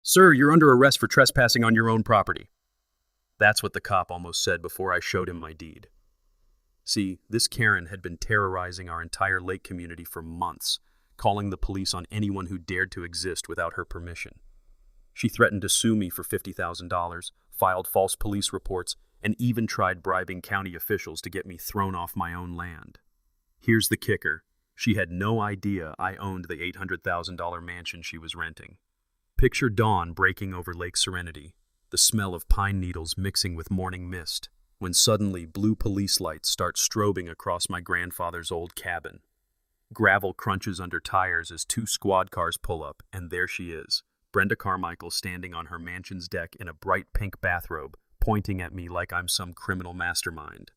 "Sir, you're under arrest for trespassing on your own property." That's what the cop almost said before I showed him my deed. See, this Karen had been terrorizing our entire lake community for months, calling the police on anyone who dared to exist without her permission. She threatened to sue me for $50,000, filed false police reports, and even tried bribing county officials to get me thrown off my own land. Here's the kicker. She had no idea I owned the $800,000 mansion she was renting. Picture dawn breaking over Lake Serenity, the smell of pine needles mixing with morning mist, when suddenly blue police lights start strobing across my grandfather's old cabin. Gravel crunches under tires as two squad cars pull up, and there she is, Brenda Carmichael standing on her mansion's deck in a bright pink bathrobe, pointing at me like I'm some criminal mastermind.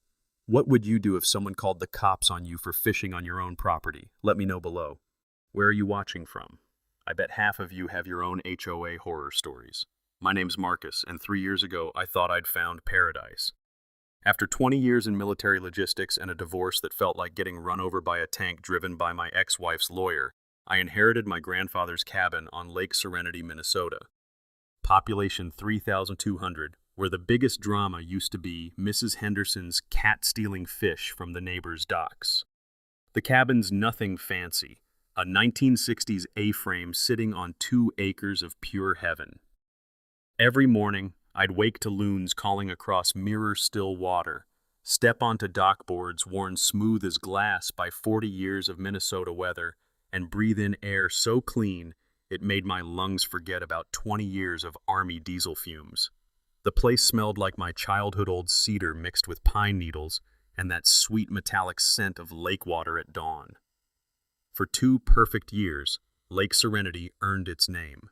What would you do if someone called the cops on you for fishing on your own property? Let me know below. Where are you watching from? I bet half of you have your own HOA horror stories. My name's Marcus, and 3 years ago I thought I'd found paradise. After 20 years in military logistics and a divorce that felt like getting run over by a tank driven by my ex-wife's lawyer, I inherited my grandfather's cabin on Lake Serenity, Minnesota. Population 3,200, where the biggest drama used to be Mrs. Henderson's cat stealing fish from the neighbor's docks. The cabin's nothing fancy, a 1960s A-frame sitting on 2 acres of pure heaven. Every morning, I'd wake to loons calling across mirror-still water, step onto dock boards worn smooth as glass by 40 years of Minnesota weather, and breathe in air so clean it made my lungs forget about 20 years of Army diesel fumes. The place smelled like my childhood-old cedar mixed with pine needles and that sweet metallic scent of lake water at dawn. For 2 perfect years, Lake Serenity earned its name.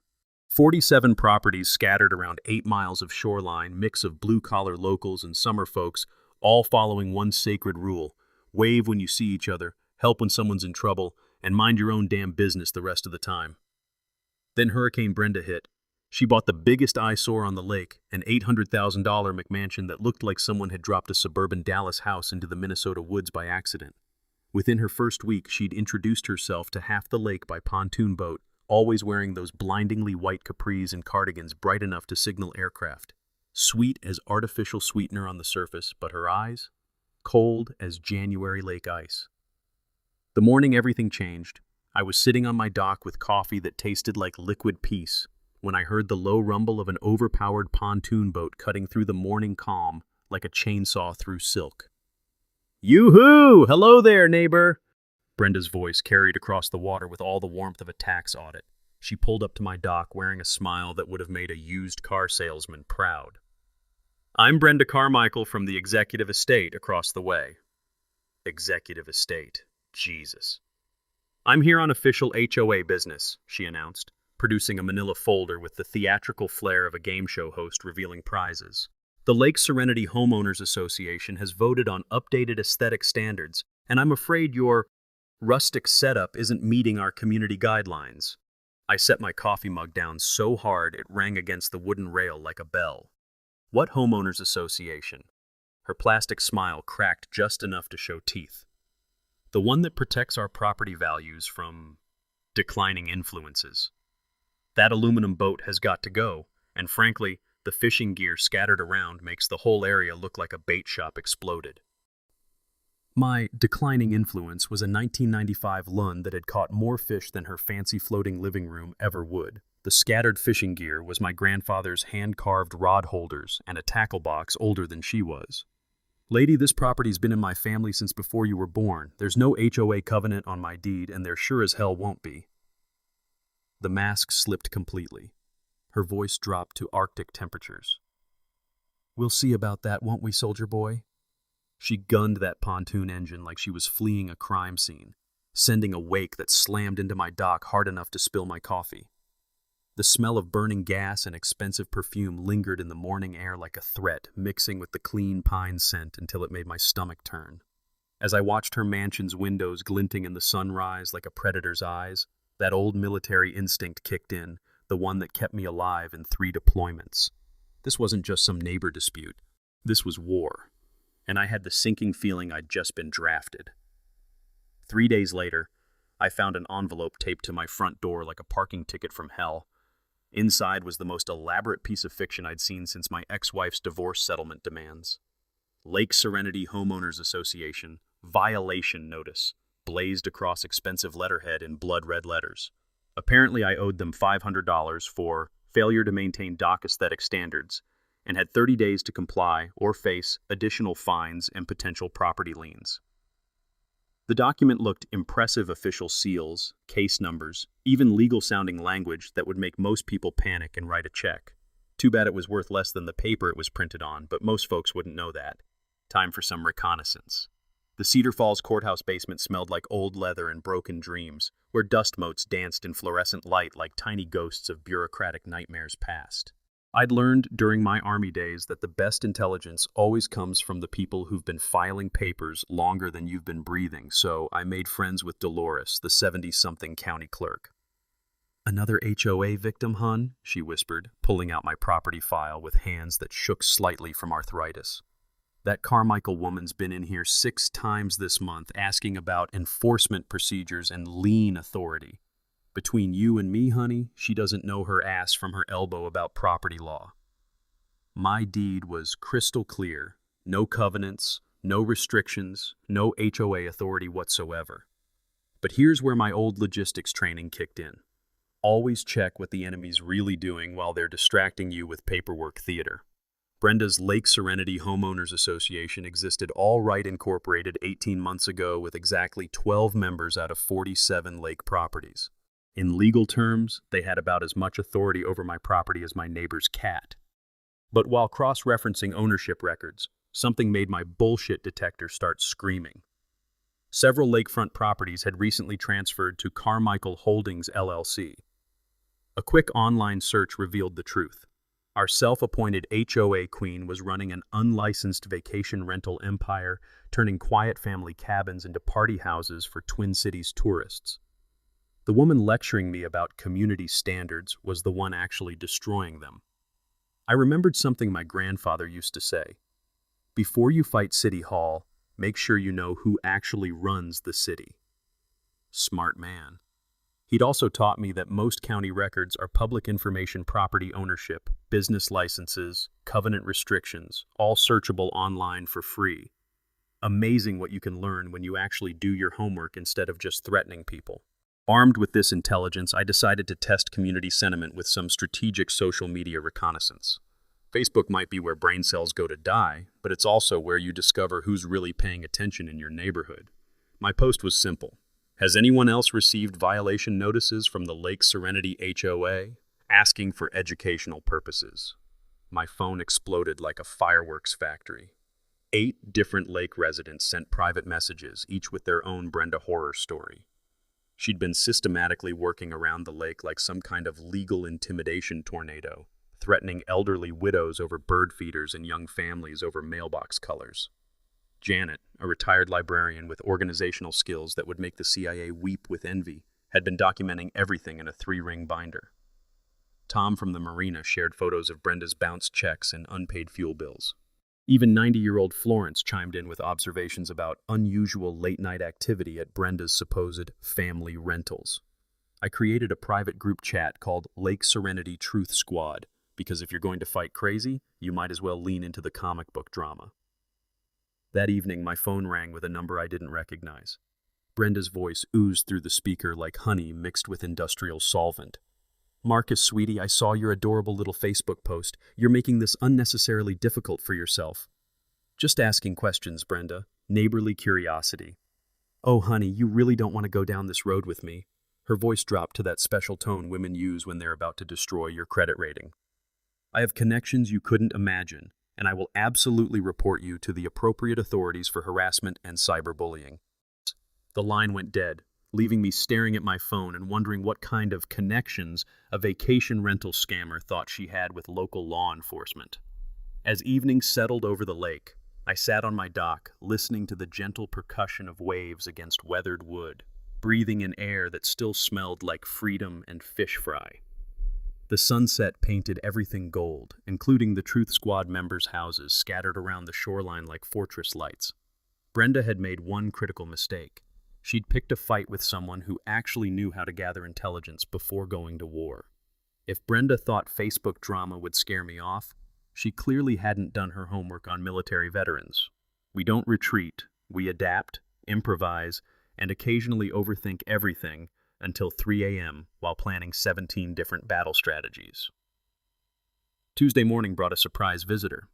47 properties scattered around 8 miles of shoreline, mix of blue-collar locals and summer folks, all following one sacred rule: wave when you see each other, help when someone's in trouble, and mind your own damn business the rest of the time. Then Hurricane Brenda hit. She bought the biggest eyesore on the lake, an $800,000 McMansion that looked like someone had dropped a suburban Dallas house into the Minnesota woods by accident. Within her first week, she'd introduced herself to half the lake by pontoon boat, always wearing those blindingly white capris and cardigans bright enough to signal aircraft. Sweet as artificial sweetener on the surface, but her eyes? Cold as January lake ice. The morning everything changed, I was sitting on my dock with coffee that tasted like liquid peace when I heard the low rumble of an overpowered pontoon boat cutting through the morning calm like a chainsaw through silk. "Yoo-hoo! Hello there, neighbor!" Brenda's voice carried across the water with all the warmth of a tax audit. She pulled up to my dock wearing a smile that would have made a used car salesman proud. "I'm Brenda Carmichael from the Executive Estate across the way." Executive Estate. Jesus. "I'm here on official HOA business," she announced, producing a manila folder with the theatrical flair of a game show host revealing prizes. The Lake Serenity Homeowners Association has voted on updated aesthetic standards, and I'm afraid your rustic setup isn't meeting our community guidelines. I set my coffee mug down so hard it rang against the wooden rail like a bell. "What Homeowners Association?" Her plastic smile cracked just enough to show teeth. "The one that protects our property values from declining influences. That aluminum boat has got to go, and frankly, the fishing gear scattered around makes the whole area look like a bait shop exploded." My declining influence was a 1995 Lund that had caught more fish than her fancy floating living room ever would. The scattered fishing gear was my grandfather's hand-carved rod holders and a tackle box older than she was. "Lady, this property's been in my family since before you were born. There's no HOA covenant on my deed, and there sure as hell won't be." The mask slipped completely. Her voice dropped to Arctic temperatures. "We'll see about that, won't we, soldier boy?" She gunned that pontoon engine like she was fleeing a crime scene, sending a wake that slammed into my dock hard enough to spill my coffee. The smell of burning gas and expensive perfume lingered in the morning air like a threat, mixing with the clean pine scent until it made my stomach turn. As I watched her mansion's windows glinting in the sunrise like a predator's eyes, that old military instinct kicked in, the one that kept me alive in 3 deployments. This wasn't just some neighbor dispute. This was war. And I had the sinking feeling I'd just been drafted. 3 days later, I found an envelope taped to my front door like a parking ticket from hell. Inside was the most elaborate piece of fiction I'd seen since my ex-wife's divorce settlement demands. Lake Serenity Homeowners Association violation notice blazed across expensive letterhead in blood-red letters. Apparently, I owed them $500 for failure to maintain dock aesthetic standards and had 30 days to comply or face additional fines and potential property liens. The document looked impressive official seals, case numbers, even legal-sounding language that would make most people panic and write a check. Too bad it was worth less than the paper it was printed on, but most folks wouldn't know that. Time for some reconnaissance. The Cedar Falls courthouse basement smelled like old leather and broken dreams, where dust motes danced in fluorescent light like tiny ghosts of bureaucratic nightmares past. I'd learned during my Army days that the best intelligence always comes from the people who've been filing papers longer than you've been breathing, so I made friends with Dolores, the 70-something county clerk. "Another HOA victim, hun?" she whispered, pulling out my property file with hands that shook slightly from arthritis. "That Carmichael woman's been in here 6 times this month asking about enforcement procedures and lien authority. Between you and me, honey, she doesn't know her ass from her elbow about property law." My deed was crystal clear. No covenants, no restrictions, no HOA authority whatsoever. But here's where my old logistics training kicked in. Always check what the enemy's really doing while they're distracting you with paperwork theater. Brenda's Lake Serenity Homeowners Association existed all right incorporated 18 months ago with exactly 12 members out of 47 lake properties. In legal terms, they had about as much authority over my property as my neighbor's cat. But while cross-referencing ownership records, something made my bullshit detector start screaming. Several lakefront properties had recently transferred to Carmichael Holdings LLC. A quick online search revealed the truth. Our self-appointed HOA queen was running an unlicensed vacation rental empire, turning quiet family cabins into party houses for Twin Cities tourists. The woman lecturing me about community standards was the one actually destroying them. I remembered something my grandfather used to say. Before you fight City Hall, make sure you know who actually runs the city. Smart man. He'd also taught me that most county records are public information property ownership, business licenses, covenant restrictions, all searchable online for free. Amazing what you can learn when you actually do your homework instead of just threatening people. Armed with this intelligence, I decided to test community sentiment with some strategic social media reconnaissance. Facebook might be where brain cells go to die, but it's also where you discover who's really paying attention in your neighborhood. My post was simple. Has anyone else received violation notices from the Lake Serenity HOA? Asking for educational purposes. My phone exploded like a fireworks factory. 8 different lake residents sent private messages, each with their own Brenda horror story. She'd been systematically working around the lake like some kind of legal intimidation tornado, threatening elderly widows over bird feeders and young families over mailbox colors. Janet, a retired librarian with organizational skills that would make the CIA weep with envy, had been documenting everything in a 3-ring binder. Tom from the marina shared photos of Brenda's bounced checks and unpaid fuel bills. Even 90-year-old Florence chimed in with observations about unusual late-night activity at Brenda's supposed family rentals. I created a private group chat called Lake Serenity Truth Squad, because if you're going to fight crazy, you might as well lean into the comic book drama. That evening, my phone rang with a number I didn't recognize. Brenda's voice oozed through the speaker like honey mixed with industrial solvent. "Marcus, sweetie, I saw your adorable little Facebook post. You're making this unnecessarily difficult for yourself." "Just asking questions, Brenda. Neighborly curiosity." "Oh, honey, you really don't want to go down this road with me." Her voice dropped to that special tone women use when they're about to destroy your credit rating. "I have connections you couldn't imagine, and I will absolutely report you to the appropriate authorities for harassment and cyberbullying." The line went dead, leaving me staring at my phone and wondering what kind of connections a vacation rental scammer thought she had with local law enforcement. As evening settled over the lake, I sat on my dock, listening to the gentle percussion of waves against weathered wood, breathing in air that still smelled like freedom and fish fry. The sunset painted everything gold, including the Truth Squad members' houses scattered around the shoreline like fortress lights. Brenda had made one critical mistake. She'd picked a fight with someone who actually knew how to gather intelligence before going to war. If Brenda thought Facebook drama would scare me off, she clearly hadn't done her homework on military veterans. We don't retreat, we adapt, improvise, and occasionally overthink everything until 3 a.m. while planning 17 different battle strategies. Tuesday morning brought a surprise visitor.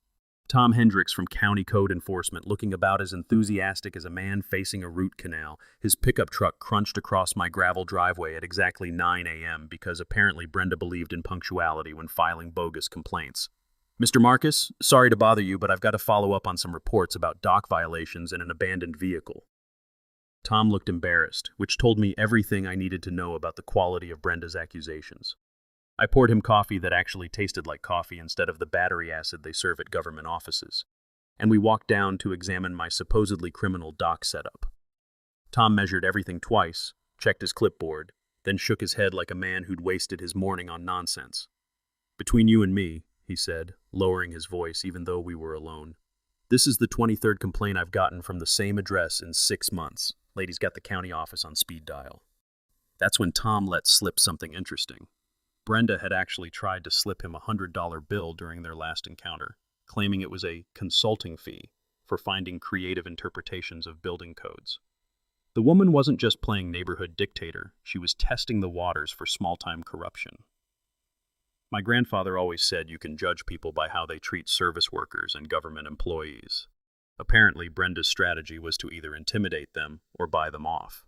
Tom Hendricks from County Code Enforcement, looking about as enthusiastic as a man facing a root canal. His pickup truck crunched across my gravel driveway at exactly 9 a.m. because apparently Brenda believed in punctuality when filing bogus complaints. "Mr. Marcus, sorry to bother you, but I've got to follow up on some reports about dock violations and an abandoned vehicle." Tom looked embarrassed, which told me everything I needed to know about the quality of Brenda's accusations. I poured him coffee that actually tasted like coffee instead of the battery acid they serve at government offices, and we walked down to examine my supposedly criminal dock setup. Tom measured everything twice, checked his clipboard, then shook his head like a man who'd wasted his morning on nonsense. "Between you and me," he said, lowering his voice even though we were alone, "this is the 23rd complaint I've gotten from the same address in 6 months. Lady's got the county office on speed dial." That's when Tom let slip something interesting. Brenda had actually tried to slip him a $100 bill during their last encounter, claiming it was a consulting fee for finding creative interpretations of building codes. The woman wasn't just playing neighborhood dictator, she was testing the waters for small-time corruption. My grandfather always said you can judge people by how they treat service workers and government employees. Apparently, Brenda's strategy was to either intimidate them or buy them off.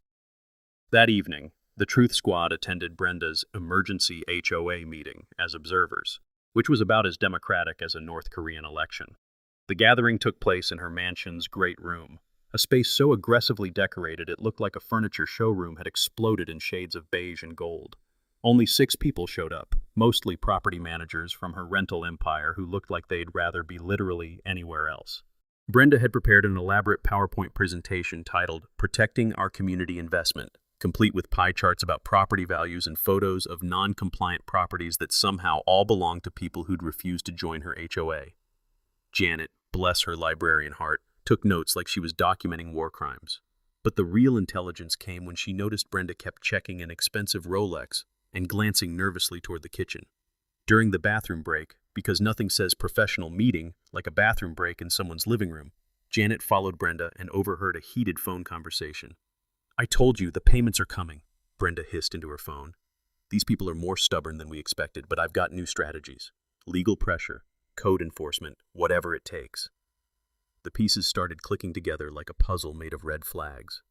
That evening, the Truth Squad attended Brenda's emergency HOA meeting as observers, which was about as democratic as a North Korean election. The gathering took place in her mansion's great room, a space so aggressively decorated it looked like a furniture showroom had exploded in shades of beige and gold. Only 6 people showed up, mostly property managers from her rental empire who looked like they'd rather be literally anywhere else. Brenda had prepared an elaborate PowerPoint presentation titled "Protecting Our Community Investment," complete with pie charts about property values and photos of non-compliant properties that somehow all belonged to people who'd refused to join her HOA. Janet, bless her librarian heart, took notes like she was documenting war crimes. But the real intelligence came when she noticed Brenda kept checking an expensive Rolex and glancing nervously toward the kitchen. During the bathroom break, because nothing says professional meeting like a bathroom break in someone's living room, Janet followed Brenda and overheard a heated phone conversation. "I told you, the payments are coming," Brenda hissed into her phone. "These people are more stubborn than we expected, but I've got new strategies. Legal pressure, code enforcement, whatever it takes." The pieces started clicking together like a puzzle made of red flags.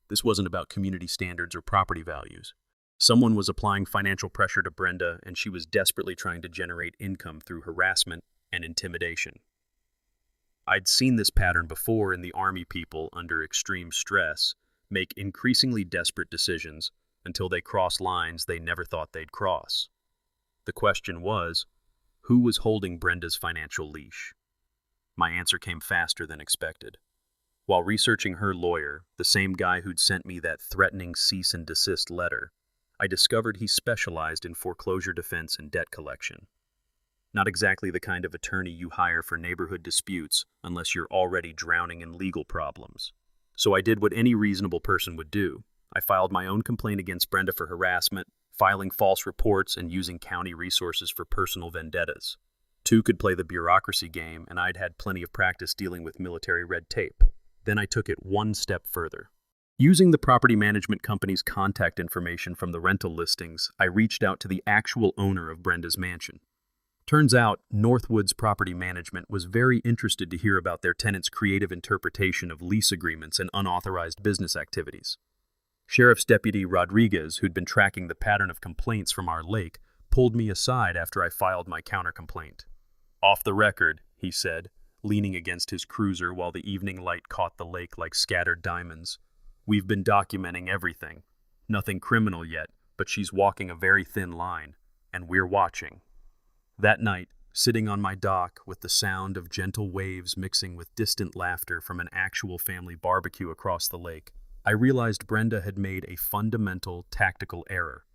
This wasn't about community standards or property values. Someone was applying financial pressure to Brenda, and she was desperately trying to generate income through harassment and intimidation. I'd seen this pattern before in the Army. People, under extreme stress, make increasingly desperate decisions until they cross lines they never thought they'd cross. The question was, who was holding Brenda's financial leash? My answer came faster than expected. While researching her lawyer, the same guy who'd sent me that threatening cease and desist letter, I discovered he specialized in foreclosure defense and debt collection. Not exactly the kind of attorney you hire for neighborhood disputes unless you're already drowning in legal problems. So I did what any reasonable person would do. I filed my own complaint against Brenda for harassment, filing false reports, and using county resources for personal vendettas. 2 could play the bureaucracy game, and I'd had plenty of practice dealing with military red tape. Then I took it one step further. Using the property management company's contact information from the rental listings, I reached out to the actual owner of Brenda's mansion. Turns out, Northwood's property management was very interested to hear about their tenants' creative interpretation of lease agreements and unauthorized business activities. Sheriff's Deputy Rodriguez, who'd been tracking the pattern of complaints from our lake, pulled me aside after I filed my countercomplaint. "Off the record," he said, leaning against his cruiser while the evening light caught the lake like scattered diamonds. "We've been documenting everything. Nothing criminal yet, but she's walking a very thin line, and we're watching." That night, sitting on my dock with the sound of gentle waves mixing with distant laughter from an actual family barbecue across the lake, I realized Brenda had made a fundamental tactical error.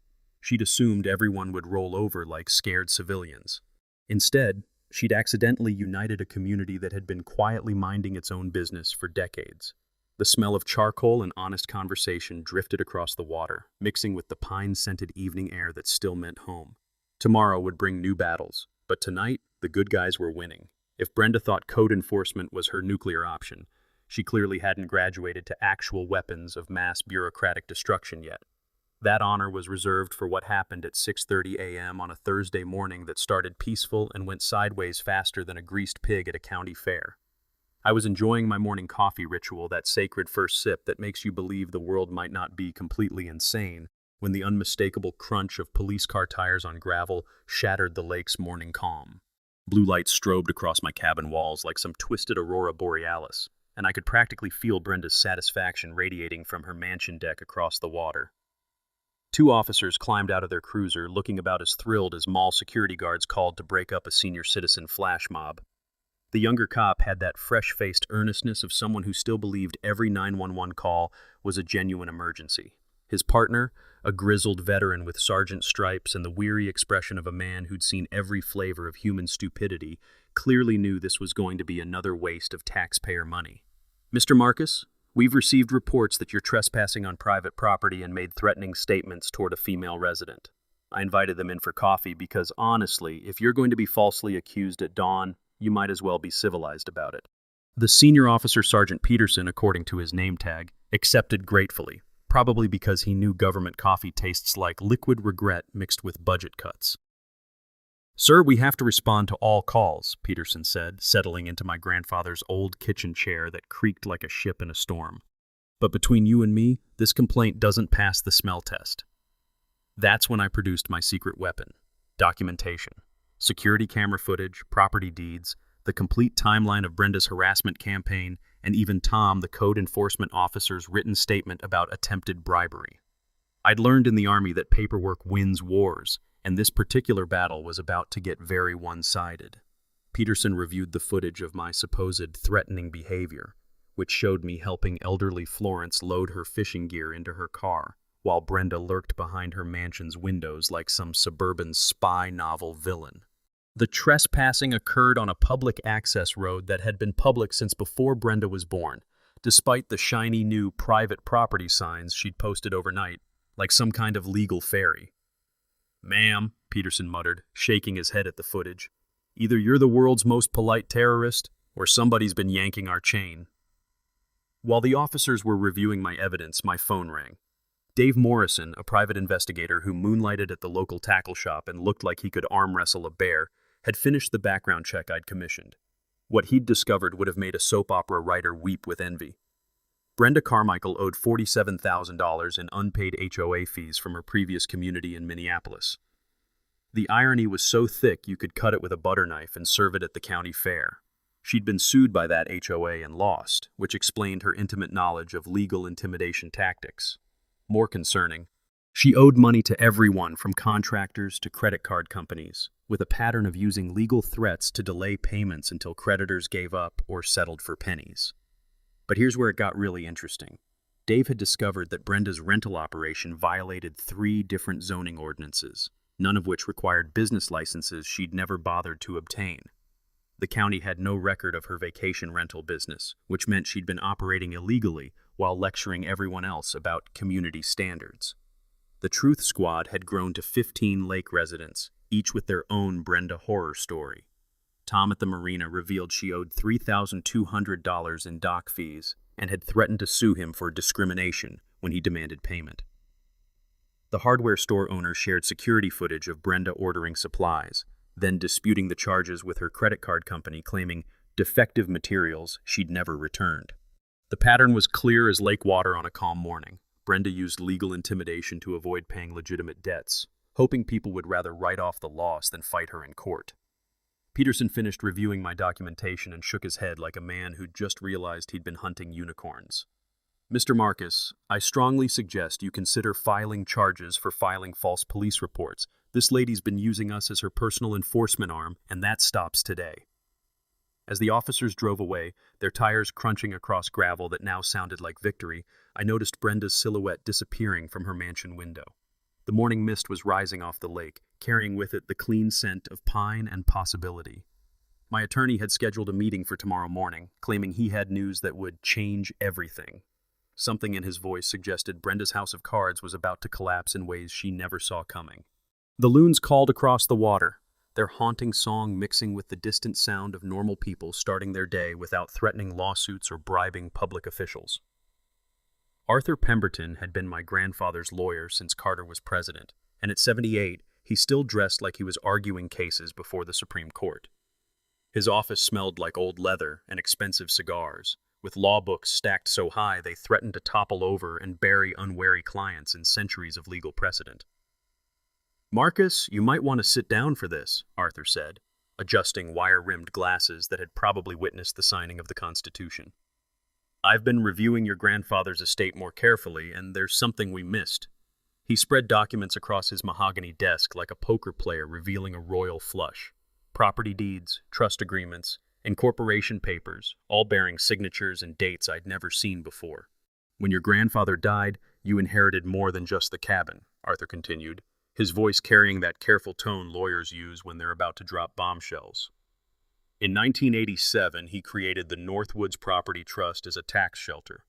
She'd assumed everyone would roll over like scared civilians. Instead, she'd accidentally united a community that had been quietly minding its own business for decades. The smell of charcoal and honest conversation drifted across the water, mixing with the pine-scented evening air that still meant home. Tomorrow would bring new battles, but tonight, the good guys were winning. If Brenda thought code enforcement was her nuclear option, she clearly hadn't graduated to actual weapons of mass bureaucratic destruction yet. That honor was reserved for what happened at 6:30 a.m. on a Thursday morning that started peaceful and went sideways faster than a greased pig at a county fair. I was enjoying my morning coffee ritual, that sacred first sip that makes you believe the world might not be completely insane, when the unmistakable crunch of police car tires on gravel shattered the lake's morning calm. Blue light strobed across my cabin walls like some twisted aurora borealis, and I could practically feel Brenda's satisfaction radiating from her mansion deck across the water. Two officers climbed out of their cruiser, looking about as thrilled as mall security guards called to break up a senior citizen flash mob. The younger cop had that fresh-faced earnestness of someone who still believed every 911 call was a genuine emergency. His partner, a grizzled veteran with sergeant stripes and the weary expression of a man who'd seen every flavor of human stupidity, clearly knew this was going to be another waste of taxpayer money. "Mr. Marcus, we've received reports that you're trespassing on private property and made threatening statements toward a female resident." I invited them in for coffee because, honestly, if you're going to be falsely accused at dawn, you might as well be civilized about it. The senior officer, Sergeant Peterson, according to his name tag, accepted gratefully, probably because he knew government coffee tastes like liquid regret mixed with budget cuts. "Sir, we have to respond to all calls," Peterson said, settling into my grandfather's old kitchen chair that creaked like a ship in a storm. "But between you and me, this complaint doesn't pass the smell test." That's when I produced my secret weapon: documentation. Security camera footage, property deeds, the complete timeline of Brenda's harassment campaign, and even Tom, the code enforcement officer's written statement about attempted bribery. I'd learned in the Army that paperwork wins wars, and this particular battle was about to get very one-sided. Peterson reviewed the footage of my supposed threatening behavior, which showed me helping elderly Florence load her fishing gear into her car, while Brenda lurked behind her mansion's windows like some suburban spy novel villain. The trespassing occurred on a public access road that had been public since before Brenda was born, despite the shiny new private property signs she'd posted overnight, like some kind of legal fairy. "Ma'am," Peterson muttered, shaking his head at the footage, "either you're the world's most polite terrorist, or somebody's been yanking our chain." While the officers were reviewing my evidence, my phone rang. Dave Morrison, a private investigator who moonlighted at the local tackle shop and looked like he could arm wrestle a bear, had finished the background check I'd commissioned. What he'd discovered would have made a soap opera writer weep with envy. Brenda Carmichael owed $47,000 in unpaid HOA fees from her previous community in Minneapolis. The irony was so thick you could cut it with a butter knife and serve it at the county fair. She'd been sued by that HOA and lost, which explained her intimate knowledge of legal intimidation tactics. More concerning, she owed money to everyone from contractors to credit card companies, with a pattern of using legal threats to delay payments until creditors gave up or settled for pennies. But here's where it got really interesting. Dave had discovered that Brenda's rental operation violated 3 different zoning ordinances, none of which required business licenses she'd never bothered to obtain. The county had no record of her vacation rental business, which meant she'd been operating illegally while lecturing everyone else about community standards. The Truth Squad had grown to 15 lake residents, each with their own Brenda horror story. Tom at the marina revealed she owed $3,200 in dock fees and had threatened to sue him for discrimination when he demanded payment. The hardware store owner shared security footage of Brenda ordering supplies, then disputing the charges with her credit card company, claiming defective materials she'd never returned. The pattern was clear as lake water on a calm morning. Brenda used legal intimidation to avoid paying legitimate debts, hoping people would rather write off the loss than fight her in court. Peterson finished reviewing my documentation and shook his head like a man who'd just realized he'd been hunting unicorns. "Mr. Marcus, I strongly suggest you consider filing charges for filing false police reports. This lady's been using us as her personal enforcement arm, and that stops today." As the officers drove away, their tires crunching across gravel that now sounded like victory, I noticed Brenda's silhouette disappearing from her mansion window. The morning mist was rising off the lake, carrying with it the clean scent of pine and possibility. My attorney had scheduled a meeting for tomorrow morning, claiming he had news that would change everything. Something in his voice suggested Brenda's house of cards was about to collapse in ways she never saw coming. The loons called across the water, their haunting song mixing with the distant sound of normal people starting their day without threatening lawsuits or bribing public officials. Arthur Pemberton had been my grandfather's lawyer since Carter was president, and at 78, he still dressed like he was arguing cases before the Supreme Court. His office smelled like old leather and expensive cigars, with law books stacked so high they threatened to topple over and bury unwary clients in centuries of legal precedent. "Marcus, you might want to sit down for this," Arthur said, adjusting wire-rimmed glasses that had probably witnessed the signing of the Constitution. "I've been reviewing your grandfather's estate more carefully, and there's something we missed." He spread documents across his mahogany desk like a poker player revealing a royal flush. Property deeds, trust agreements, incorporation papers, all bearing signatures and dates I'd never seen before. "When your grandfather died, you inherited more than just the cabin," Arthur continued, his voice carrying that careful tone lawyers use when they're about to drop bombshells. "In 1987, he created the Northwoods Property Trust as a tax shelter.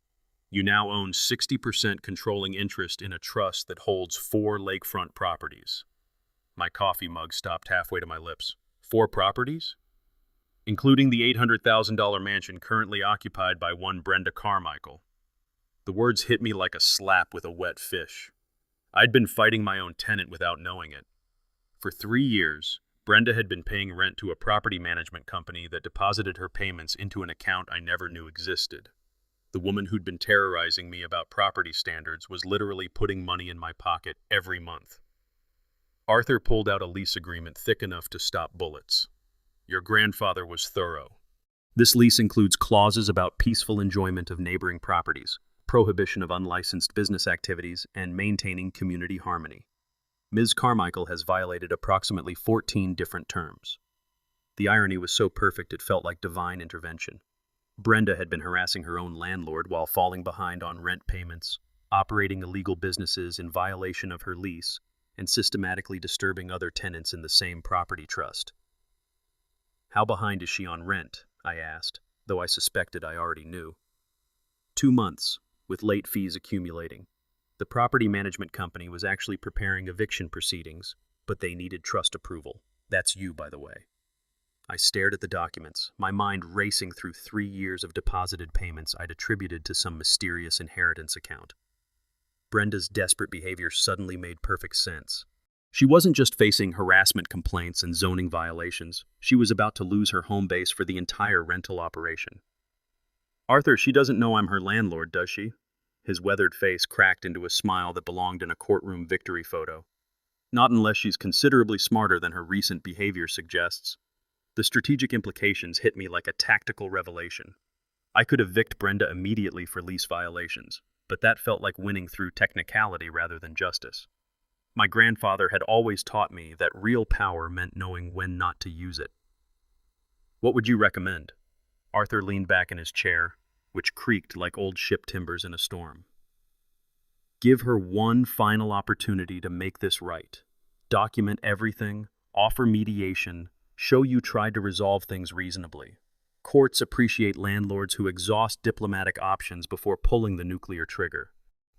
You now own 60% controlling interest in a trust that holds 4 lakefront properties." My coffee mug stopped halfway to my lips. 4 properties? Including the $800,000 mansion currently occupied by one Brenda Carmichael. The words hit me like a slap with a wet fish. I'd been fighting my own tenant without knowing it. For 3 years, Brenda had been paying rent to a property management company that deposited her payments into an account I never knew existed. The woman who'd been terrorizing me about property standards was literally putting money in my pocket every month. Arthur pulled out a lease agreement thick enough to stop bullets. "Your grandfather was thorough. This lease includes clauses about peaceful enjoyment of neighboring properties, prohibition of unlicensed business activities, and maintaining community harmony. Ms. Carmichael has violated approximately 14 different terms." The irony was so perfect it felt like divine intervention. Brenda had been harassing her own landlord while falling behind on rent payments, operating illegal businesses in violation of her lease, and systematically disturbing other tenants in the same property trust. "How behind is she on rent?" I asked, though I suspected I already knew. 2 months, with late fees accumulating. The property management company was actually preparing eviction proceedings, but they needed trust approval. That's you, by the way. I stared at the documents, my mind racing through 3 years of deposited payments I'd attributed to some mysterious inheritance account. Brenda's desperate behavior suddenly made perfect sense. She wasn't just facing harassment complaints and zoning violations. She was about to lose her home base for the entire rental operation. "Arthur, she doesn't know I'm her landlord, does she?" His weathered face cracked into a smile that belonged in a courtroom victory photo. "Not unless she's considerably smarter than her recent behavior suggests." The strategic implications hit me like a tactical revelation. I could evict Brenda immediately for lease violations, but that felt like winning through technicality rather than justice. My grandfather had always taught me that real power meant knowing when not to use it. "What would you recommend?" Arthur leaned back in his chair, which creaked like old ship timbers in a storm. "Give her one final opportunity to make this right. Document everything, offer mediation, show you tried to resolve things reasonably. Courts appreciate landlords who exhaust diplomatic options before pulling the nuclear trigger."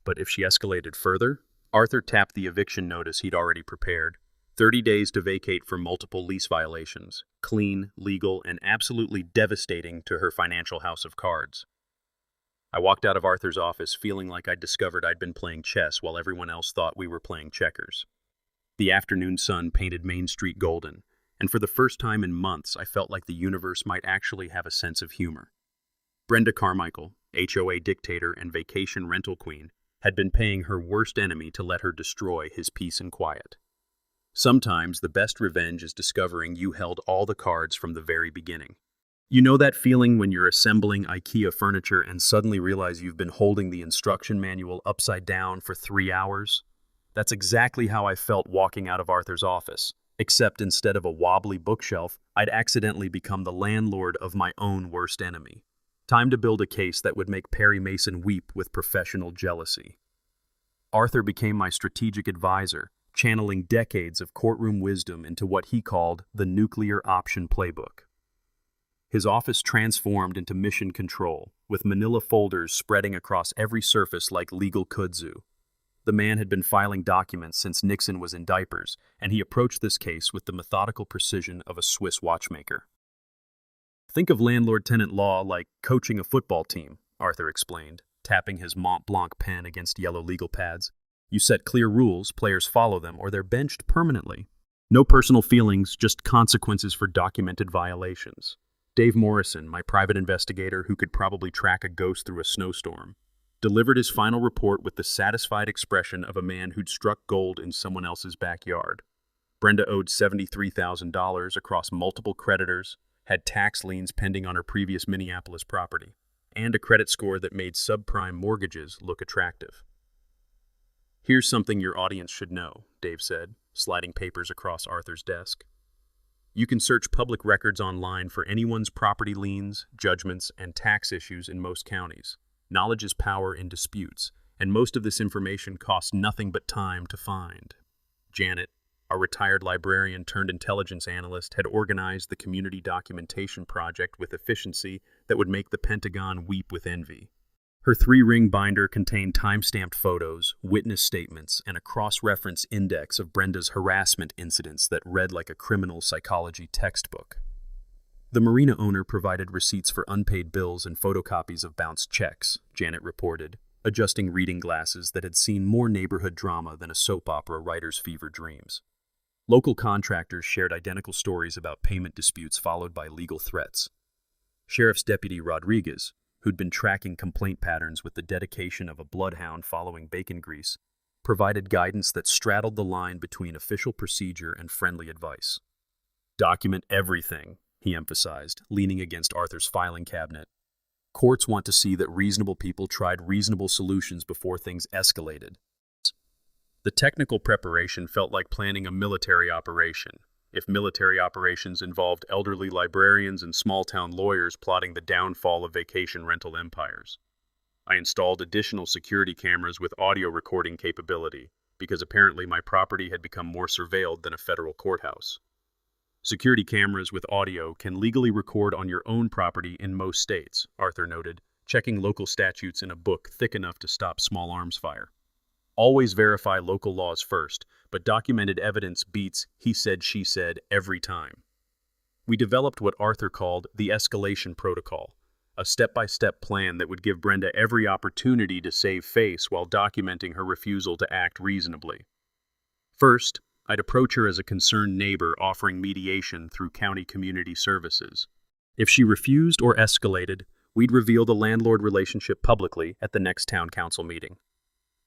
But if she escalated further? Arthur tapped the eviction notice he'd already prepared. 30 days to vacate for multiple lease violations. Clean, legal, and absolutely devastating to her financial house of cards. I walked out of Arthur's office feeling like I'd discovered I'd been playing chess while everyone else thought we were playing checkers. The afternoon sun painted Main Street golden, and for the first time in months I felt like the universe might actually have a sense of humor. Brenda Carmichael, HOA dictator and vacation rental queen, had been paying her worst enemy to let her destroy his peace and quiet. Sometimes the best revenge is discovering you held all the cards from the very beginning. You know that feeling when you're assembling IKEA furniture and suddenly realize you've been holding the instruction manual upside down for 3 hours? That's exactly how I felt walking out of Arthur's office, except instead of a wobbly bookshelf, I'd accidentally become the landlord of my own worst enemy. Time to build a case that would make Perry Mason weep with professional jealousy. Arthur became my strategic advisor, channeling decades of courtroom wisdom into what he called the nuclear option playbook. His office transformed into mission control, with manila folders spreading across every surface like legal kudzu. The man had been filing documents since Nixon was in diapers, and he approached this case with the methodical precision of a Swiss watchmaker. Think of landlord-tenant law like coaching a football team, Arthur explained, tapping his Mont Blanc pen against yellow legal pads. You set clear rules, players follow them, or they're benched permanently. No personal feelings, just consequences for documented violations. Dave Morrison, my private investigator who could probably track a ghost through a snowstorm, delivered his final report with the satisfied expression of a man who'd struck gold in someone else's backyard. Brenda owed $73,000 across multiple creditors, had tax liens pending on her previous Minneapolis property, and a credit score that made subprime mortgages look attractive. Here's something your audience should know, Dave said, sliding papers across Arthur's desk. You can search public records online for anyone's property liens, judgments, and tax issues in most counties. Knowledge is power in disputes, and most of this information costs nothing but time to find. Janet, a retired librarian turned intelligence analyst, had organized the community documentation project with efficiency that would make the Pentagon weep with envy. Her 3-ring binder contained time-stamped photos, witness statements, and a cross-reference index of Brenda's harassment incidents that read like a criminal psychology textbook. The marina owner provided receipts for unpaid bills and photocopies of bounced checks, Janet reported, adjusting reading glasses that had seen more neighborhood drama than a soap opera writer's fever dreams. Local contractors shared identical stories about payment disputes followed by legal threats. Sheriff's Deputy Rodriguez, who'd been tracking complaint patterns with the dedication of a bloodhound following bacon grease, provided guidance that straddled the line between official procedure and friendly advice. Document everything, he emphasized, leaning against Arthur's filing cabinet. Courts want to see that reasonable people tried reasonable solutions before things escalated. The technical preparation felt like planning a military operation, if military operations involved elderly librarians and small-town lawyers plotting the downfall of vacation rental empires. I installed additional security cameras with audio recording capability, because apparently my property had become more surveilled than a federal courthouse. Security cameras with audio can legally record on your own property in most states, Arthur noted, checking local statutes in a book thick enough to stop small arms fire. Always verify local laws first, but documented evidence beats he said, she said every time. We developed what Arthur called the escalation protocol, a step-by-step plan that would give Brenda every opportunity to save face while documenting her refusal to act reasonably. First, I'd approach her as a concerned neighbor offering mediation through county community services. If she refused or escalated, we'd reveal the landlord relationship publicly at the next town council meeting.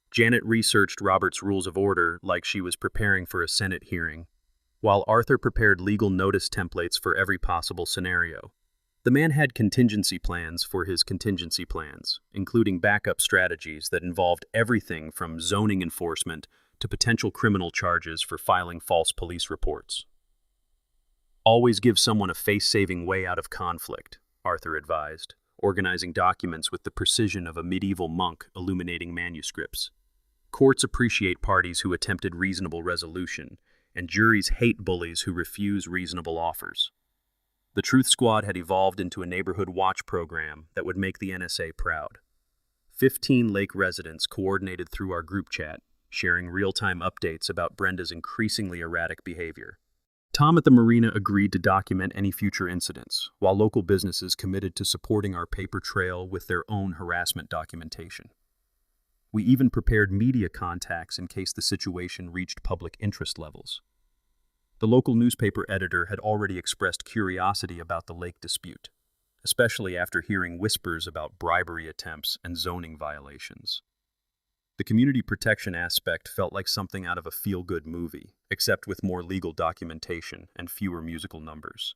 Janet researched Robert's Rules of Order like she was preparing for a Senate hearing, while Arthur prepared legal notice templates for every possible scenario. The man had contingency plans for his contingency plans, including backup strategies that involved everything from zoning enforcement to potential criminal charges for filing false police reports. Always give someone a face-saving way out of conflict, Arthur advised, organizing documents with the precision of a medieval monk illuminating manuscripts. Courts appreciate parties who attempted reasonable resolution, and juries hate bullies who refuse reasonable offers. The Truth Squad had evolved into a neighborhood watch program that would make the NSA proud. 15 Lake residents coordinated through our group chat, sharing real-time updates about Brenda's increasingly erratic behavior. Tom at the marina agreed to document any future incidents, while local businesses committed to supporting our paper trail with their own harassment documentation. We even prepared media contacts in case the situation reached public interest levels. The local newspaper editor had already expressed curiosity about the lake dispute, especially after hearing whispers about bribery attempts and zoning violations. The community protection aspect felt like something out of a feel-good movie, except with more legal documentation and fewer musical numbers.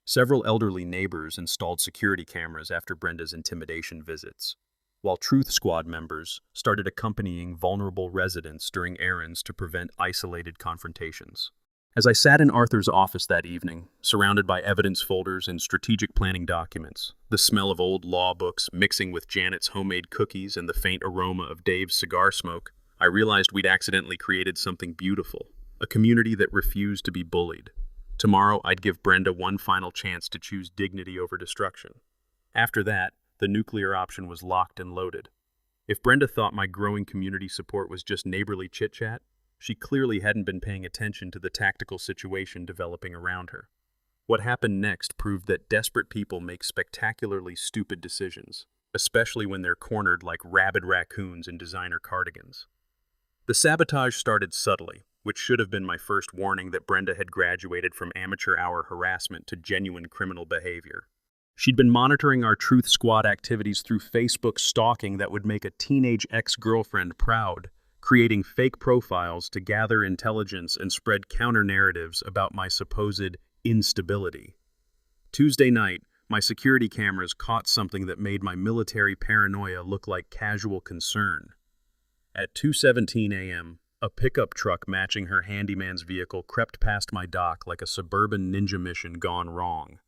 Several elderly neighbors installed security cameras after Brenda's intimidation visits, while Truth Squad members started accompanying vulnerable residents during errands to prevent isolated confrontations. As I sat in Arthur's office that evening, surrounded by evidence folders and strategic planning documents, the smell of old law books mixing with Janet's homemade cookies and the faint aroma of Dave's cigar smoke, I realized we'd accidentally created something beautiful, a community that refused to be bullied. Tomorrow, I'd give Brenda one final chance to choose dignity over destruction. After that, the nuclear option was locked and loaded. If Brenda thought my growing community support was just neighborly chit-chat, she clearly hadn't been paying attention to the tactical situation developing around her. What happened next proved that desperate people make spectacularly stupid decisions, especially when they're cornered like rabid raccoons in designer cardigans. The sabotage started subtly, which should have been my first warning that Brenda had graduated from amateur hour harassment to genuine criminal behavior. She'd been monitoring our Truth Squad activities through Facebook stalking that would make a teenage ex-girlfriend proud, creating fake profiles to gather intelligence and spread counter-narratives about my supposed instability. Tuesday night, my security cameras caught something that made my military paranoia look like casual concern. At 2:17 a.m., a pickup truck matching her handyman's vehicle crept past my dock like a suburban ninja mission gone wrong.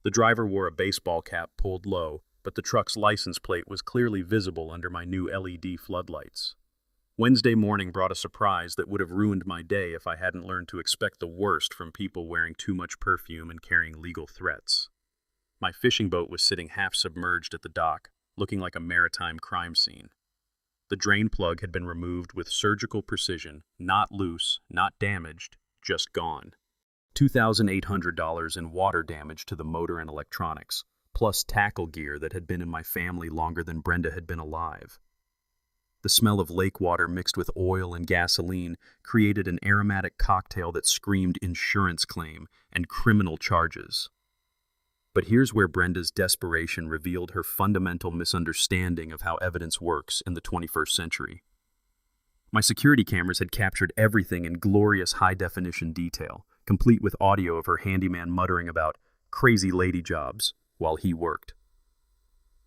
The driver wore a baseball cap pulled low, but the truck's license plate was clearly visible under my new LED floodlights. Wednesday morning brought a surprise that would have ruined my day if I hadn't learned to expect the worst from people wearing too much perfume and carrying legal threats. My fishing boat was sitting half submerged at the dock, looking like a maritime crime scene. The drain plug had been removed with surgical precision, not loose, not damaged, just gone. $2,800 in water damage to the motor and electronics, plus tackle gear that had been in my family longer than Brenda had been alive. The smell of lake water mixed with oil and gasoline created an aromatic cocktail that screamed insurance claim and criminal charges. But here's where Brenda's desperation revealed her fundamental misunderstanding of how evidence works in the 21st century. My security cameras had captured everything in glorious high-definition detail, complete with audio of her handyman muttering about crazy lady jobs while he worked.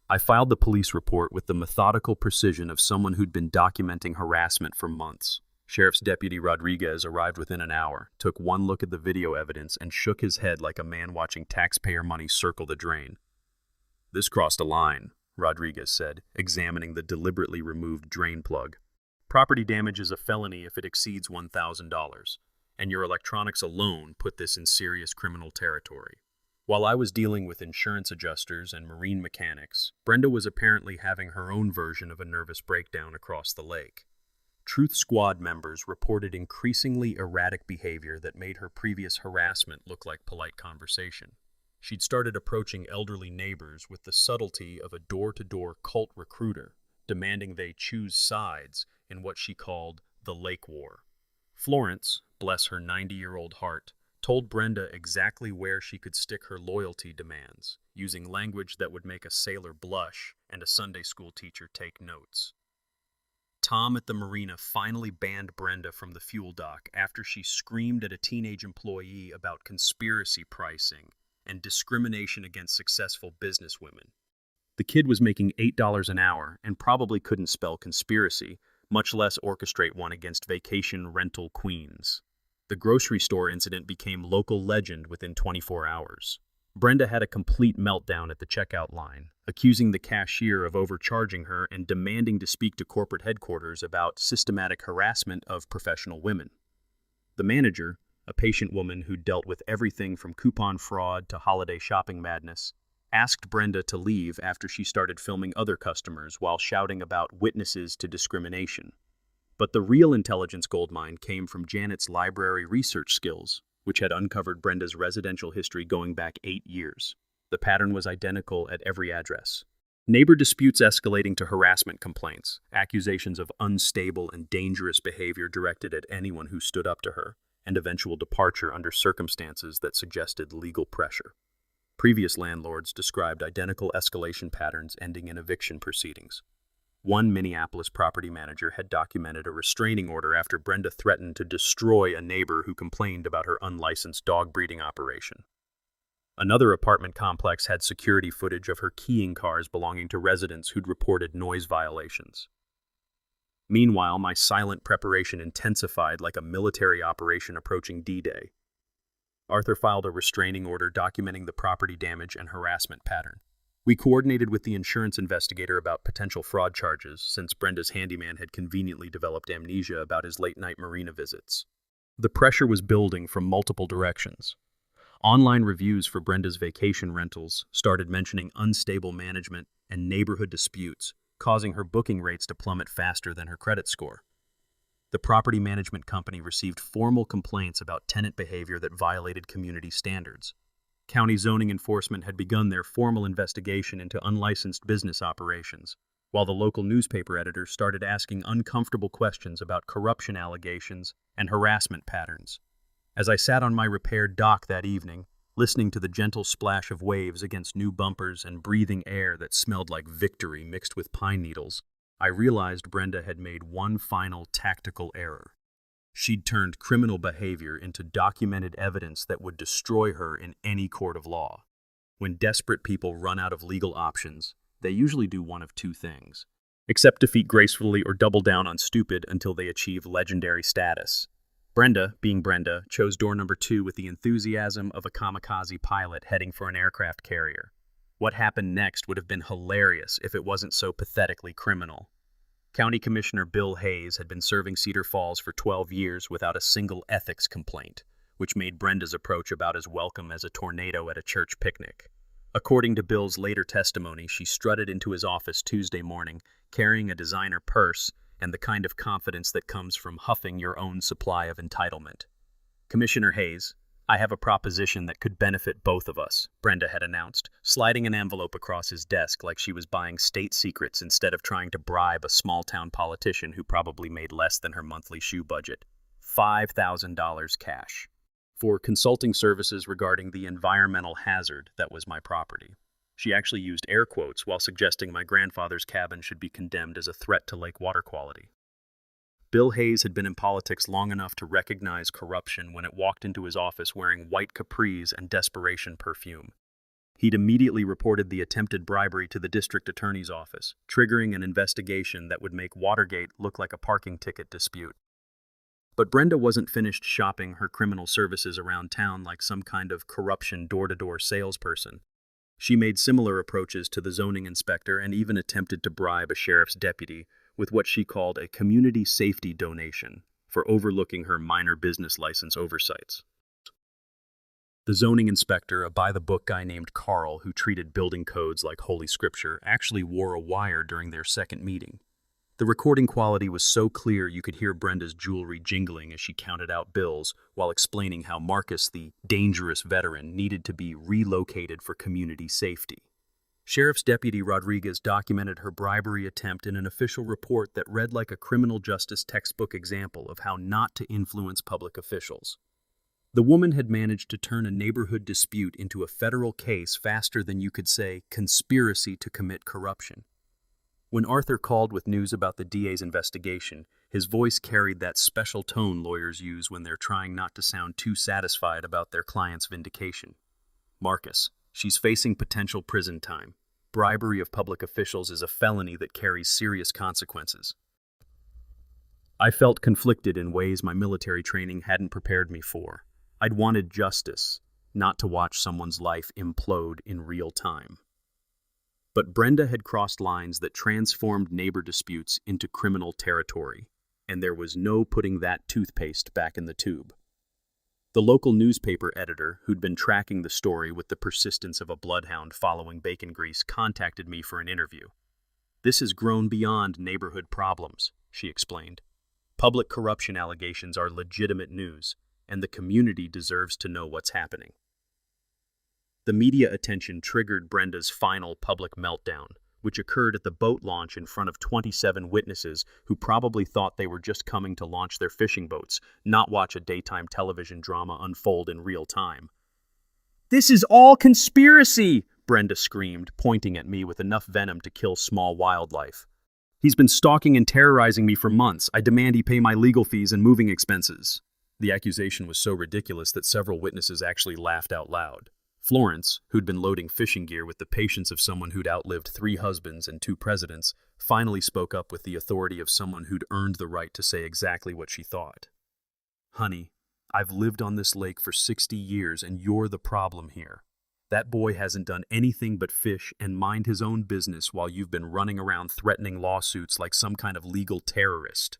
I filed the police report with the methodical precision of someone who'd been documenting harassment for months. Sheriff's Deputy Rodriguez arrived within an hour, took one look at the video evidence, and shook his head like a man watching taxpayer money circle the drain. "This crossed a line," Rodriguez said, examining the deliberately removed drain plug. "Property damage is a felony if it exceeds $1,000, and your electronics alone put this in serious criminal territory." While I was dealing with insurance adjusters and marine mechanics, Brenda was apparently having her own version of a nervous breakdown across the lake. Truth Squad members reported increasingly erratic behavior that made her previous harassment look like polite conversation. She'd started approaching elderly neighbors with the subtlety of a door-to-door cult recruiter, demanding they choose sides in what she called the lake war. Florence, bless her 90-year-old heart, told Brenda exactly where she could stick her loyalty demands, using language that would make a sailor blush and a Sunday school teacher take notes. Tom at the marina finally banned Brenda from the fuel dock after she screamed at a teenage employee about conspiracy pricing and discrimination against successful businesswomen. The kid was making $8 an hour and probably couldn't spell conspiracy, much less orchestrate one against vacation rental queens. The grocery store incident became local legend within 24 hours. Brenda had a complete meltdown at the checkout line, accusing the cashier of overcharging her and demanding to speak to corporate headquarters about systematic harassment of professional women. The manager, a patient woman who dealt with everything from coupon fraud to holiday shopping madness, asked Brenda to leave after she started filming other customers while shouting about witnesses to discrimination. But the real intelligence goldmine came from Janet's library research skills, which had uncovered Brenda's residential history going back 8 years. The pattern was identical at every address. Neighbor disputes escalating to harassment complaints, accusations of unstable and dangerous behavior directed at anyone who stood up to her, and eventual departure under circumstances that suggested legal pressure. Previous landlords described identical escalation patterns ending in eviction proceedings. One Minneapolis property manager had documented a restraining order after Brenda threatened to destroy a neighbor who complained about her unlicensed dog breeding operation. Another apartment complex had security footage of her keying cars belonging to residents who'd reported noise violations. Meanwhile, my silent preparation intensified like a military operation approaching D-Day. Arthur filed a restraining order documenting the property damage and harassment pattern. We coordinated with the insurance investigator about potential fraud charges, since Brenda's handyman had conveniently developed amnesia about his late-night marina visits. The pressure was building from multiple directions. Online reviews for Brenda's vacation rentals started mentioning unstable management and neighborhood disputes, causing her booking rates to plummet faster than her credit score. The property management company received formal complaints about tenant behavior that violated community standards. County zoning enforcement had begun their formal investigation into unlicensed business operations, while the local newspaper editor started asking uncomfortable questions about corruption allegations and harassment patterns. As I sat on my repaired dock that evening, listening to the gentle splash of waves against new bumpers and breathing air that smelled like victory mixed with pine needles, I realized Brenda had made one final tactical error. She'd turned criminal behavior into documented evidence that would destroy her in any court of law. When desperate people run out of legal options, they usually do one of two things: accept defeat gracefully or double down on stupid until they achieve legendary status. Brenda, being Brenda, chose door number 2 with the enthusiasm of a kamikaze pilot heading for an aircraft carrier. What happened next would have been hilarious if it wasn't so pathetically criminal. County Commissioner Bill Hayes had been serving Cedar Falls for 12 years without a single ethics complaint, which made Brenda's approach about as welcome as a tornado at a church picnic. According to Bill's later testimony, she strutted into his office Tuesday morning, carrying a designer purse and the kind of confidence that comes from huffing your own supply of entitlement. "Commissioner Hayes, I have a proposition that could benefit both of us," Brenda had announced, sliding an envelope across his desk like she was buying state secrets instead of trying to bribe a small-town politician who probably made less than her monthly shoe budget. $5,000 cash. For consulting services regarding the environmental hazard that was my property. She actually used air quotes while suggesting my grandfather's cabin should be condemned as a threat to lake water quality. Bill Hayes had been in politics long enough to recognize corruption when it walked into his office wearing white capris and desperation perfume. He'd immediately reported the attempted bribery to the district attorney's office, triggering an investigation that would make Watergate look like a parking ticket dispute. But Brenda wasn't finished shopping her criminal services around town like some kind of corruption door-to-door salesperson. She made similar approaches to the zoning inspector and even attempted to bribe a sheriff's deputy with what she called a community safety donation for overlooking her minor business license oversights. The zoning inspector, a by-the-book guy named Carl who treated building codes like holy scripture, actually wore a wire during their second meeting. The recording quality was so clear you could hear Brenda's jewelry jingling as she counted out bills while explaining how Marcus, the dangerous veteran, needed to be relocated for community safety. Sheriff's Deputy Rodriguez documented her bribery attempt in an official report that read like a criminal justice textbook example of how not to influence public officials. The woman had managed to turn a neighborhood dispute into a federal case faster than you could say conspiracy to commit corruption. When Arthur called with news about the DA's investigation, his voice carried that special tone lawyers use when they're trying not to sound too satisfied about their client's vindication. "Marcus, she's facing potential prison time. Bribery of public officials is a felony that carries serious consequences." I felt conflicted in ways my military training hadn't prepared me for. I'd wanted justice, not to watch someone's life implode in real time. But Brenda had crossed lines that transformed neighbor disputes into criminal territory, and there was no putting that toothpaste back in the tube. The local newspaper editor, who'd been tracking the story with the persistence of a bloodhound following bacon grease, contacted me for an interview. "This has grown beyond neighborhood problems," she explained. "Public corruption allegations are legitimate news, and the community deserves to know what's happening." The media attention triggered Brenda's final public meltdown, which occurred at the boat launch in front of 27 witnesses who probably thought they were just coming to launch their fishing boats, not watch a daytime television drama unfold in real time. "This is all conspiracy!" Brenda screamed, pointing at me with enough venom to kill small wildlife. "He's been stalking and terrorizing me for months. I demand he pay my legal fees and moving expenses." The accusation was so ridiculous that several witnesses actually laughed out loud. Florence, who'd been loading fishing gear with the patience of someone who'd outlived 3 husbands and 2 presidents, finally spoke up with the authority of someone who'd earned the right to say exactly what she thought. "Honey, I've lived on this lake for 60 years and you're the problem here. That boy hasn't done anything but fish and mind his own business while you've been running around threatening lawsuits like some kind of legal terrorist."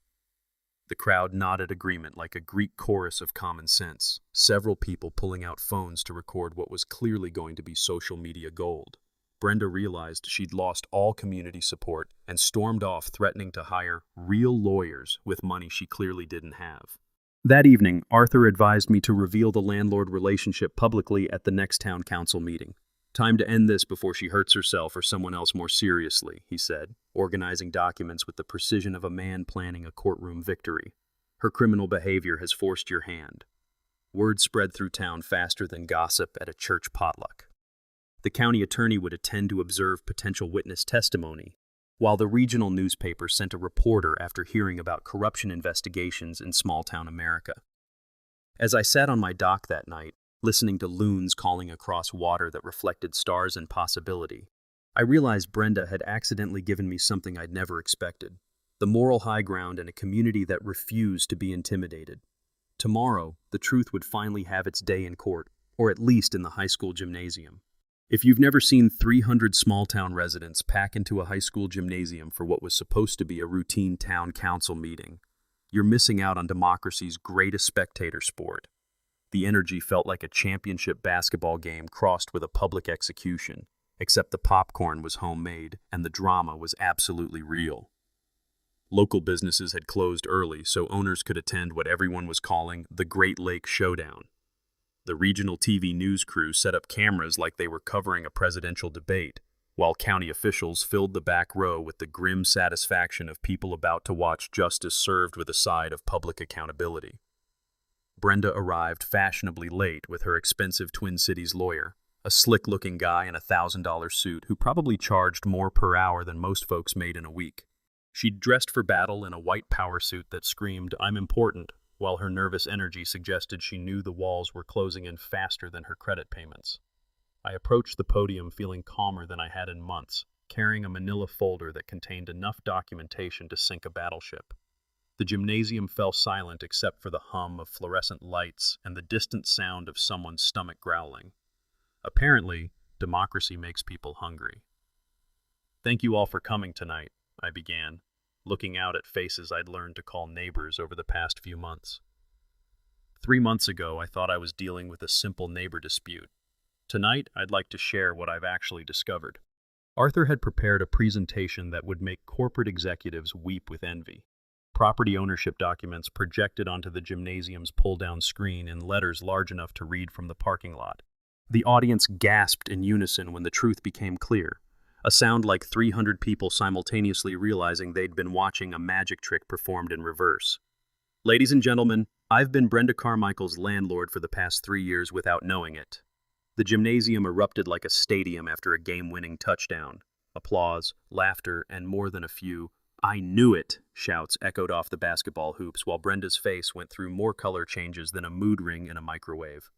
The crowd nodded agreement like a Greek chorus of common sense, several people pulling out phones to record what was clearly going to be social media gold. Brenda realized she'd lost all community support and stormed off, threatening to hire real lawyers with money she clearly didn't have. That evening, Arthur advised me to reveal the landlord relationship publicly at the next town council meeting. "Time to end this before she hurts herself or someone else more seriously," he said, organizing documents with the precision of a man planning a courtroom victory. "Her criminal behavior has forced your hand." Word spread through town faster than gossip at a church potluck. The county attorney would attend to observe potential witness testimony, while the regional newspaper sent a reporter after hearing about corruption investigations in small-town America. As I sat on my dock that night, listening to loons calling across water that reflected stars and possibility, I realized Brenda had accidentally given me something I'd never expected: the moral high ground in a community that refused to be intimidated. Tomorrow, the truth would finally have its day in court, or at least in the high school gymnasium. If you've never seen 300 small-town residents pack into a high school gymnasium for what was supposed to be a routine town council meeting, you're missing out on democracy's greatest spectator sport. The energy felt like a championship basketball game crossed with a public execution, except the popcorn was homemade and the drama was absolutely real. Local businesses had closed early so owners could attend what everyone was calling the Great Lake Showdown. The regional TV news crew set up cameras like they were covering a presidential debate, while county officials filled the back row with the grim satisfaction of people about to watch justice served with a side of public accountability. Brenda arrived fashionably late with her expensive Twin Cities lawyer, a slick-looking guy in a $1,000 suit who probably charged more per hour than most folks made in a week. She'd dressed for battle in a white power suit that screamed, "I'm important," while her nervous energy suggested she knew the walls were closing in faster than her credit payments. I approached the podium feeling calmer than I had in months, carrying a manila folder that contained enough documentation to sink a battleship. The gymnasium fell silent except for the hum of fluorescent lights and the distant sound of someone's stomach growling. Apparently, democracy makes people hungry. "Thank you all for coming tonight," I began, looking out at faces I'd learned to call neighbors over the past few months. 3 months ago, I thought I was dealing with a simple neighbor dispute. Tonight, I'd like to share what I've actually discovered. Arthur had prepared a presentation that would make corporate executives weep with envy. Property ownership documents projected onto the gymnasium's pull-down screen in letters large enough to read from the parking lot. The audience gasped in unison when the truth became clear, a sound like 300 people simultaneously realizing they'd been watching a magic trick performed in reverse. "Ladies and gentlemen, I've been Brenda Carmichael's landlord for the past 3 years without knowing it." The gymnasium erupted like a stadium after a game-winning touchdown. Applause, laughter, and more than a few "I knew it" shouts echoed off the basketball hoops while Brenda's face went through more color changes than a mood ring in a microwave.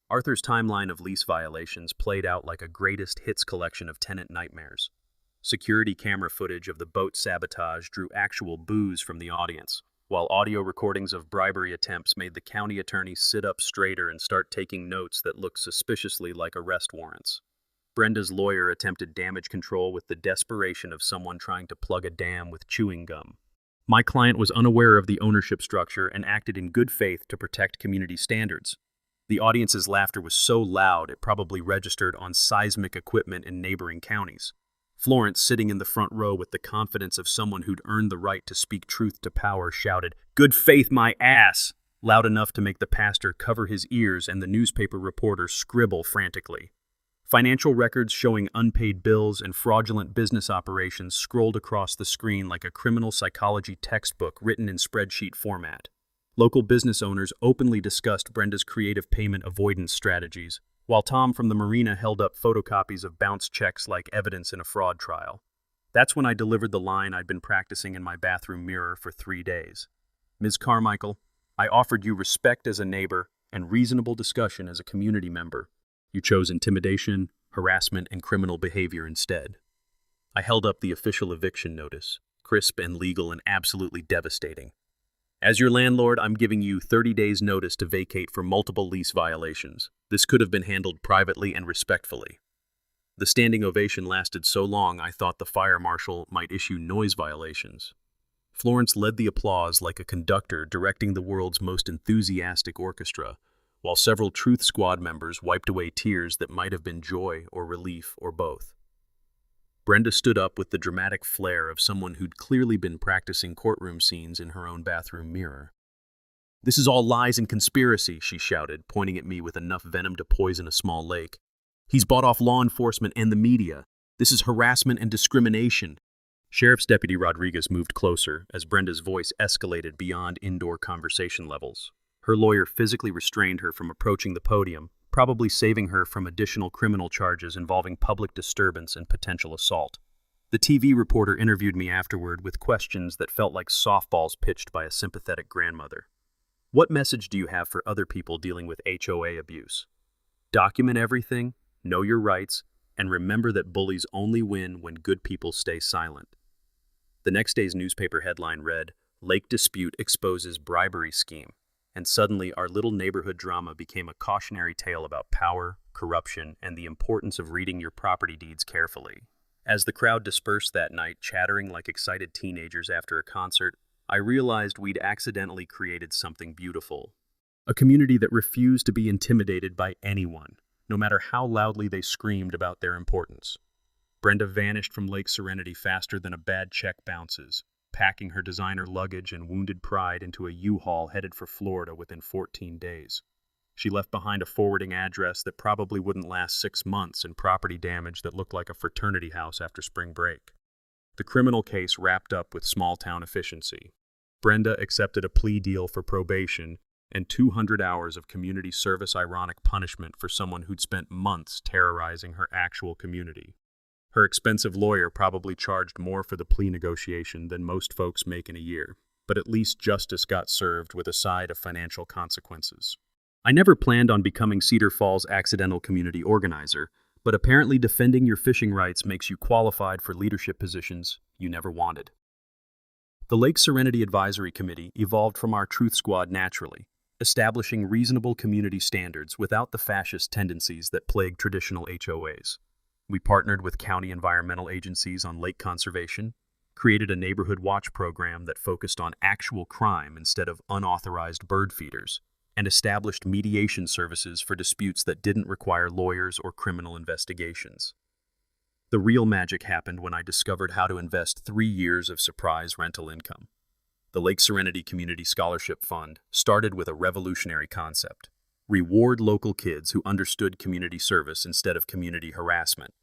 Arthur's timeline of lease violations played out like a greatest hits collection of tenant nightmares. Security camera footage of the boat sabotage drew actual boos from the audience, while audio recordings of bribery attempts made the county attorney sit up straighter and start taking notes that looked suspiciously like arrest warrants. Brenda's lawyer attempted damage control with the desperation of someone trying to plug a dam with chewing gum. My client was unaware of the ownership structure and acted in good faith to protect community standards. The audience's laughter was so loud it probably registered on seismic equipment in neighboring counties. Florence, sitting in the front row with the confidence of someone who'd earned the right to speak truth to power, shouted, "Good faith, my ass!" loud enough to make the pastor cover his ears and the newspaper reporter scribble frantically. Financial records showing unpaid bills and fraudulent business operations scrolled across the screen like a criminal psychology textbook written in spreadsheet format. Local business owners openly discussed Brenda's creative payment avoidance strategies, while Tom from the marina held up photocopies of bounce checks like evidence in a fraud trial. That's when I delivered the line I'd been practicing in my bathroom mirror for 3 days. "Ms. Carmichael, I offered you respect as a neighbor and reasonable discussion as a community member. You chose intimidation, harassment, and criminal behavior instead." I held up the official eviction notice, crisp and legal and absolutely devastating. "As your landlord, I'm giving you 30 days notice to vacate for multiple lease violations. This could have been handled privately and respectfully." The standing ovation lasted so long I thought the fire marshal might issue noise violations. Florence led the applause like a conductor directing the world's most enthusiastic orchestra, while several Truth Squad members wiped away tears that might have been joy or relief or both. Brenda stood up with the dramatic flair of someone who'd clearly been practicing courtroom scenes in her own bathroom mirror. "This is all lies and conspiracy," she shouted, pointing at me with enough venom to poison a small lake. "He's bought off law enforcement and the media. This is harassment and discrimination." Sheriff's Deputy Rodriguez moved closer as Brenda's voice escalated beyond indoor conversation levels. Her lawyer physically restrained her from approaching the podium, probably saving her from additional criminal charges involving public disturbance and potential assault. The TV reporter interviewed me afterward with questions that felt like softballs pitched by a sympathetic grandmother. "What message do you have for other people dealing with HOA abuse? Document everything, know your rights, and remember that bullies only win when good people stay silent." The next day's newspaper headline read, "Lake Dispute Exposes Bribery Scheme," and suddenly our little neighborhood drama became a cautionary tale about power, corruption, and the importance of reading your property deeds carefully. As the crowd dispersed that night, chattering like excited teenagers after a concert, I realized we'd accidentally created something beautiful. A community that refused to be intimidated by anyone, no matter how loudly they screamed about their importance. Brenda vanished from Lake Serenity faster than a bad check bounces, packing her designer luggage and wounded pride into a U-Haul headed for Florida within 14 days. She left behind a forwarding address that probably wouldn't last 6 months and property damage that looked like a fraternity house after spring break. The criminal case wrapped up with small-town efficiency. Brenda accepted a plea deal for probation and 200 hours of community service, ironic punishment for someone who'd spent months terrorizing her actual community. Her expensive lawyer probably charged more for the plea negotiation than most folks make in a year, but at least justice got served with a side of financial consequences. I never planned on becoming Cedar Falls' accidental community organizer, but apparently defending your fishing rights makes you qualified for leadership positions you never wanted. The Lake Serenity Advisory Committee evolved from our Truth Squad naturally, establishing reasonable community standards without the fascist tendencies that plague traditional HOAs. We partnered with county environmental agencies on lake conservation, created a neighborhood watch program that focused on actual crime instead of unauthorized bird feeders, and established mediation services for disputes that didn't require lawyers or criminal investigations. The real magic happened when I discovered how to invest 3 years of surprise rental income. The Lake Serenity Community Scholarship Fund started with a revolutionary concept: reward local kids who understood community service instead of community harassment.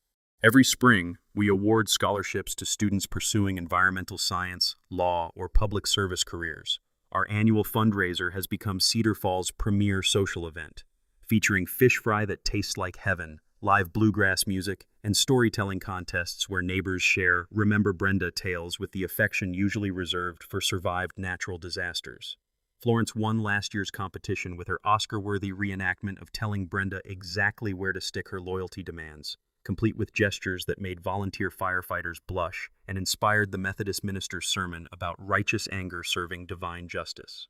Every spring, we award scholarships to students pursuing environmental science, law, or public service careers. Our annual fundraiser has become Cedar Falls' premier social event, featuring fish fry that tastes like heaven, live bluegrass music, and storytelling contests where neighbors share Remember Brenda tales with the affection usually reserved for survived natural disasters. Florence won last year's competition with her Oscar-worthy reenactment of telling Brenda exactly where to stick her loyalty demands, complete with gestures that made volunteer firefighters blush and inspired the Methodist minister's sermon about righteous anger serving divine justice.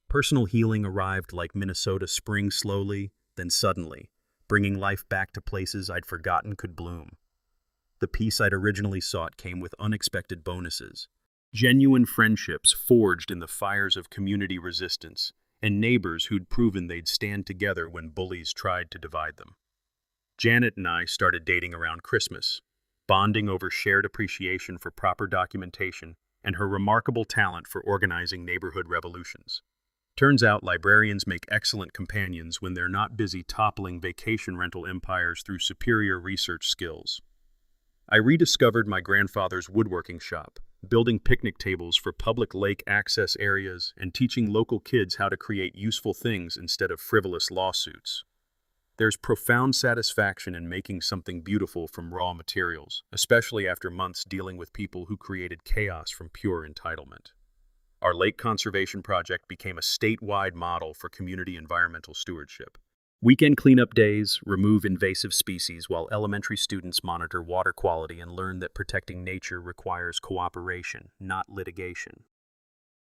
Personal healing arrived like Minnesota spring slowly, then suddenly, bringing life back to places I'd forgotten could bloom. The peace I'd originally sought came with unexpected bonuses: genuine friendships forged in the fires of community resistance, and neighbors who'd proven they'd stand together when bullies tried to divide them. Janet and I started dating around Christmas, bonding over shared appreciation for proper documentation and her remarkable talent for organizing neighborhood revolutions. Turns out librarians make excellent companions when they're not busy toppling vacation rental empires through superior research skills. I rediscovered my grandfather's woodworking shop, building picnic tables for public lake access areas and teaching local kids how to create useful things instead of frivolous lawsuits. There's profound satisfaction in making something beautiful from raw materials, especially after months dealing with people who created chaos from pure entitlement. Our lake conservation project became a statewide model for community environmental stewardship. Weekend cleanup days remove invasive species while elementary students monitor water quality and learn that protecting nature requires cooperation, not litigation.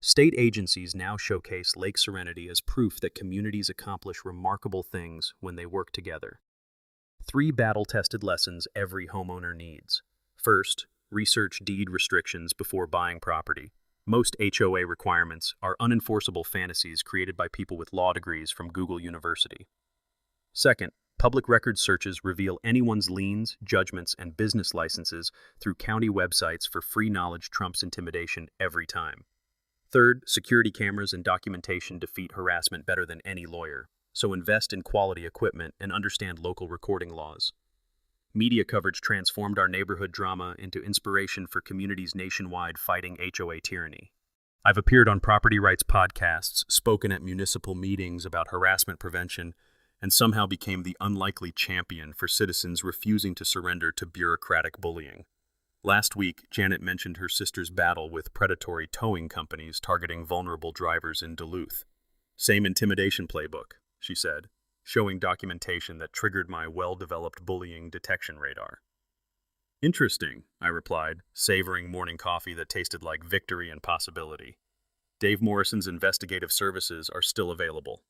State agencies now showcase Lake Serenity as proof that communities accomplish remarkable things when they work together. 3 battle-tested lessons every homeowner needs. First, research deed restrictions before buying property. Most HOA requirements are unenforceable fantasies created by people with law degrees from Google University. Second, public record searches reveal anyone's liens, judgments, and business licenses through county websites for free knowledge trumps intimidation every time. Third, security cameras and documentation defeat harassment better than any lawyer, so invest in quality equipment and understand local recording laws. Media coverage transformed our neighborhood drama into inspiration for communities nationwide fighting HOA tyranny. I've appeared on property rights podcasts, spoken at municipal meetings about harassment prevention, and somehow became the unlikely champion for citizens refusing to surrender to bureaucratic bullying. Last week, Janet mentioned her sister's battle with predatory towing companies targeting vulnerable drivers in Duluth. Same intimidation playbook, she said, showing documentation that triggered my well-developed bullying detection radar. Interesting, I replied, savoring morning coffee that tasted like victory and possibility. Dave Morrison's investigative services are still available.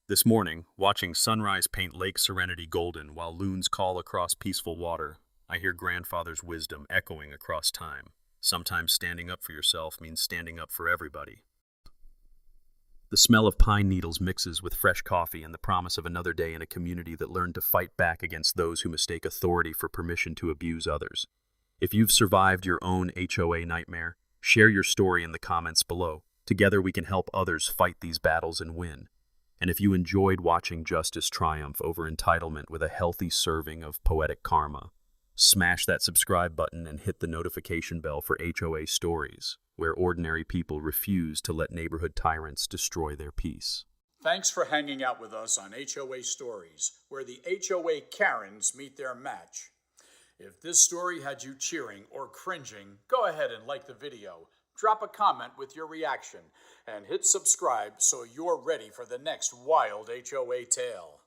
This morning, watching sunrise paint Lake Serenity golden while loons call across peaceful water, I hear grandfather's wisdom echoing across time. Sometimes standing up for yourself means standing up for everybody. The smell of pine needles mixes with fresh coffee and the promise of another day in a community that learned to fight back against those who mistake authority for permission to abuse others. If you've survived your own HOA nightmare, share your story in the comments below. Together we can help others fight these battles and win. And if you enjoyed watching justice triumph over entitlement with a healthy serving of poetic karma, smash that subscribe button and hit the notification bell for HOA Stories, where ordinary people refuse to let neighborhood tyrants destroy their peace. Thanks for hanging out with us on HOA Stories, where the HOA Karens meet their match. If this story had you cheering or cringing, go ahead and like the video, drop a comment with your reaction, and hit subscribe so you're ready for the next wild HOA tale.